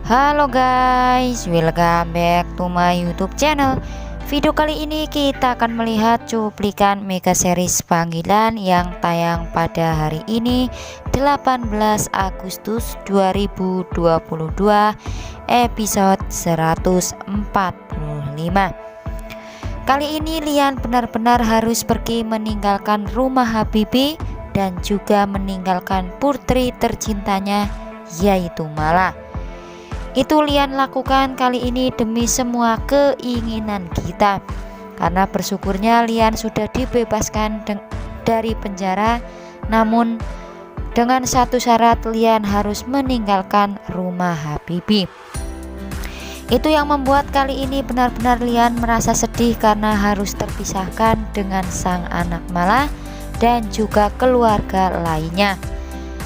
Halo guys, welcome back to my YouTube channel. Video kali ini kita akan melihat cuplikan mega series panggilan yang tayang pada hari ini 18 Agustus 2022 episode 145. Kali ini Lian benar-benar harus pergi meninggalkan rumah Habibie dan juga meninggalkan putri tercintanya yaitu Mala. Itu Lian lakukan kali ini demi semua keinginan kita, karena bersyukurnya Lian sudah dibebaskan dari penjara. Namun dengan satu syarat, Lian harus meninggalkan rumah Habibie. Itu yang membuat kali ini benar-benar Lian merasa sedih karena harus terpisahkan dengan sang anak Mala dan juga keluarga lainnya.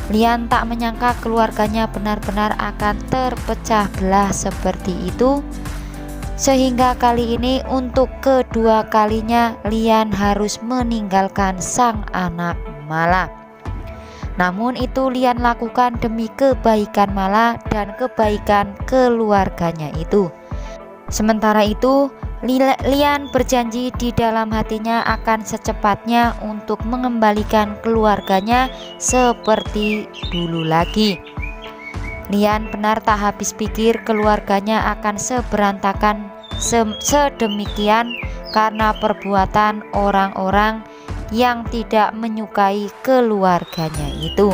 Lian tak menyangka keluarganya benar-benar akan terpecah belah seperti itu, sehingga kali ini untuk kedua kalinya Lian harus meninggalkan sang anak Mala. Namun itu Lian lakukan demi kebaikan Mala dan kebaikan keluarganya itu. Sementara itu Lian berjanji di dalam hatinya akan secepatnya untuk mengembalikan keluarganya seperti dulu lagi. Lian benar tak habis pikir keluarganya akan seberantakan sedemikian karena perbuatan orang-orang yang tidak menyukai keluarganya itu.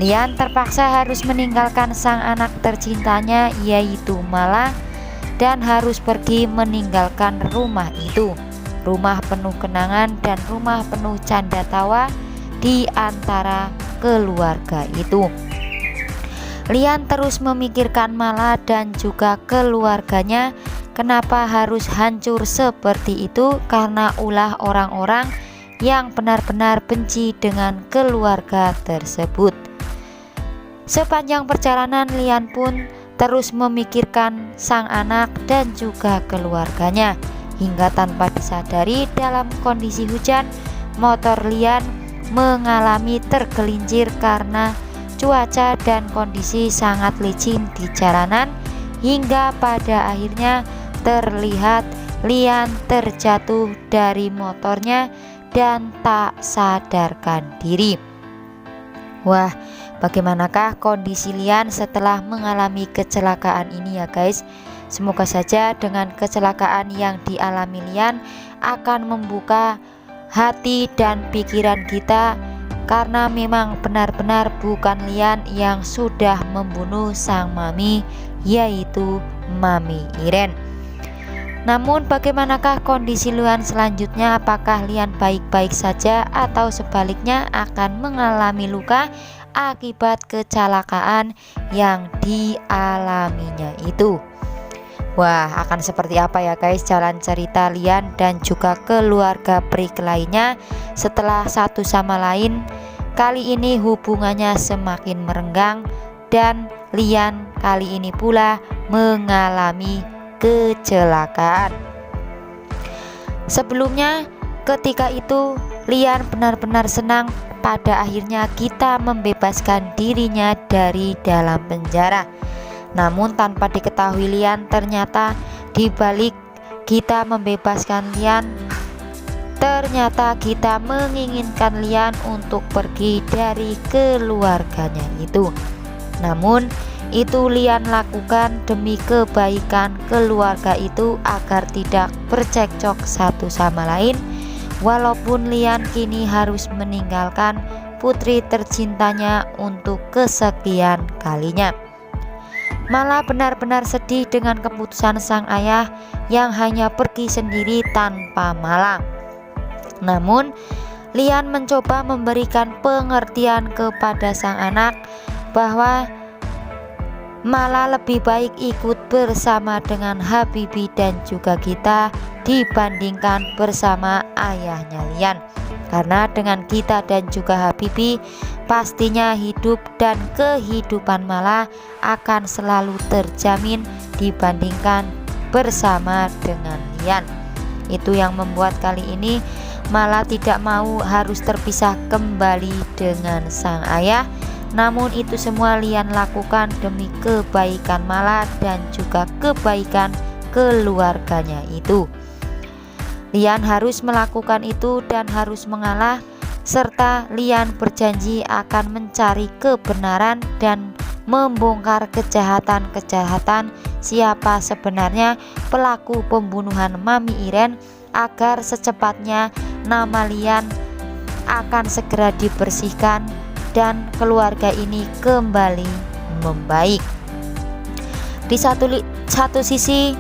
Lian terpaksa harus meninggalkan sang anak tercintanya yaitu Mala dan harus pergi meninggalkan rumah itu, rumah penuh kenangan dan rumah penuh canda tawa di antara keluarga itu. Lian terus memikirkan Mala dan juga keluarganya. Kenapa harus hancur seperti itu? Karena ulah orang-orang yang benar-benar benci dengan keluarga tersebut. Sepanjang perjalanan Lian pun terus memikirkan sang anak dan juga keluarganya, hingga tanpa disadari dalam kondisi hujan motor Lian mengalami tergelincir karena cuaca dan kondisi sangat licin di jalanan, hingga pada akhirnya terlihat Lian terjatuh dari motornya dan tak sadarkan diri. Wah, bagaimanakah kondisi Lian setelah mengalami kecelakaan ini ya guys? Semoga saja dengan kecelakaan yang dialami Lian akan membuka hati dan pikiran kita, karena memang benar-benar bukan Lian yang sudah membunuh sang mami yaitu Mami Iren. Namun bagaimanakah kondisi Lian selanjutnya? Apakah Lian baik-baik saja atau sebaliknya akan mengalami luka akibat kecelakaan yang dialaminya itu? Wah, akan seperti apa ya guys jalan cerita Lian dan juga keluarga Prik lainnya setelah satu sama lain kali ini hubungannya semakin merenggang dan Lian kali ini pula mengalami kecelakaan. Sebelumnya ketika itu Lian benar-benar senang pada akhirnya kita membebaskan dirinya dari dalam penjara. Namun tanpa diketahui Lian, ternyata di balik kita membebaskan Lian, ternyata kita menginginkan Lian untuk pergi dari keluarganya itu. Namun itu Lian lakukan demi kebaikan keluarga itu agar tidak bercekcok satu sama lain. Walaupun Lian kini harus meninggalkan putri tercintanya untuk kesekian kalinya. Mala benar-benar sedih dengan keputusan sang ayah yang hanya pergi sendiri tanpa Mala. Namun Lian mencoba memberikan pengertian kepada sang anak bahwa Mala lebih baik ikut bersama dengan Habibie dan juga kita dibandingkan bersama ayahnya Lian. Karena dengan kita dan juga Habibie pastinya hidup dan kehidupan Mala akan selalu terjamin dibandingkan bersama dengan Lian. Itu yang membuat kali ini Mala tidak mau harus terpisah kembali dengan sang ayah Namun itu semua Lian lakukan demi kebaikan Mala dan juga kebaikan keluarganya itu. Lian harus melakukan itu dan harus mengalah, serta Lian berjanji akan mencari kebenaran dan membongkar kejahatan-kejahatan siapa sebenarnya pelaku pembunuhan Mami Iren, agar secepatnya nama Lian akan segera dibersihkan dan keluarga ini kembali membaik. Di satu sisi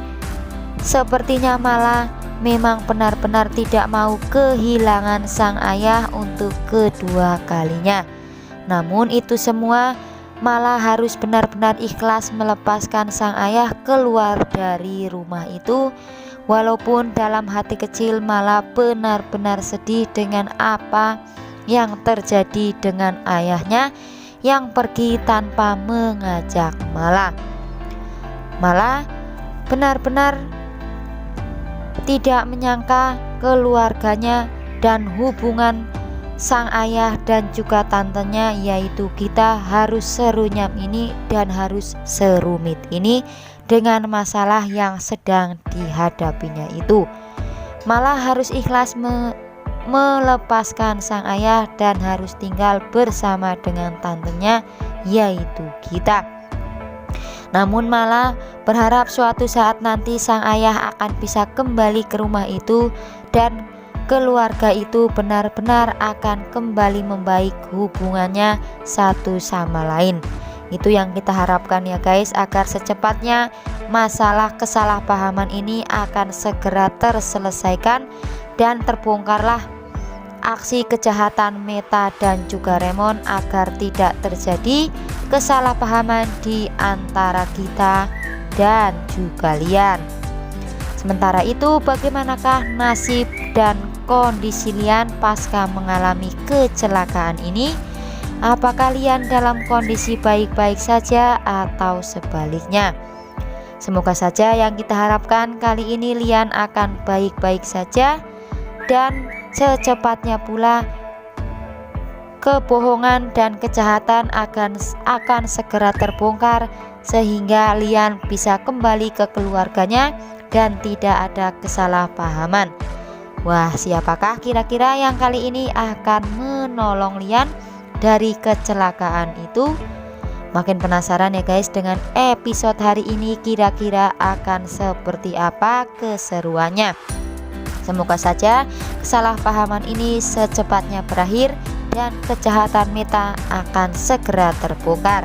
sepertinya Mala memang benar-benar tidak mau kehilangan sang ayah untuk kedua kalinya. Namun itu semua Mala harus benar-benar ikhlas melepaskan sang ayah keluar dari rumah itu. Walaupun dalam hati kecil Mala benar-benar sedih dengan apa yang terjadi dengan ayahnya yang pergi tanpa mengajak Mala. Mala benar-benar tidak menyangka keluarganya dan hubungan sang ayah dan juga tantenya, yaitu Gita, harus serunyam ini dan harus serumit ini dengan masalah yang sedang dihadapinya itu. Malah harus ikhlas melepaskan sang ayah dan harus tinggal bersama dengan tantenya, yaitu Gita. Namun Mala berharap suatu saat nanti sang ayah akan bisa kembali ke rumah itu dan keluarga itu benar-benar akan kembali membaik hubungannya satu sama lain. Itu yang kita harapkan ya guys, agar secepatnya masalah kesalahpahaman ini akan segera terselesaikan dan terbongkarlah aksi kejahatan Meta dan juga Remon, agar tidak terjadi kesalahpahaman di antara kita dan juga Lian. Sementara itu, bagaimanakah nasib dan kondisi Lian pasca mengalami kecelakaan ini? Apakah Lian dalam kondisi baik-baik saja atau sebaliknya? Semoga saja yang kita harapkan kali ini Lian akan baik-baik saja dan secepatnya pula kebohongan dan kejahatan akan segera terbongkar sehingga Lian bisa kembali ke keluarganya dan tidak ada kesalahpahaman. Wah, siapakah kira-kira yang kali ini akan menolong Lian dari kecelakaan itu? Makin penasaran ya guys dengan episode hari ini, kira-kira akan seperti apa keseruannya. Semoga saja kesalahpahaman ini secepatnya berakhir dan kejahatan Meta akan segera terbongkar.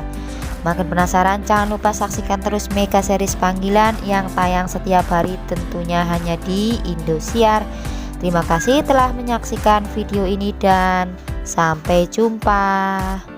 Makin penasaran, jangan lupa saksikan terus Mega Series Panggilan yang tayang setiap hari tentunya hanya di Indosiar. Terima kasih telah menyaksikan video ini dan sampai jumpa.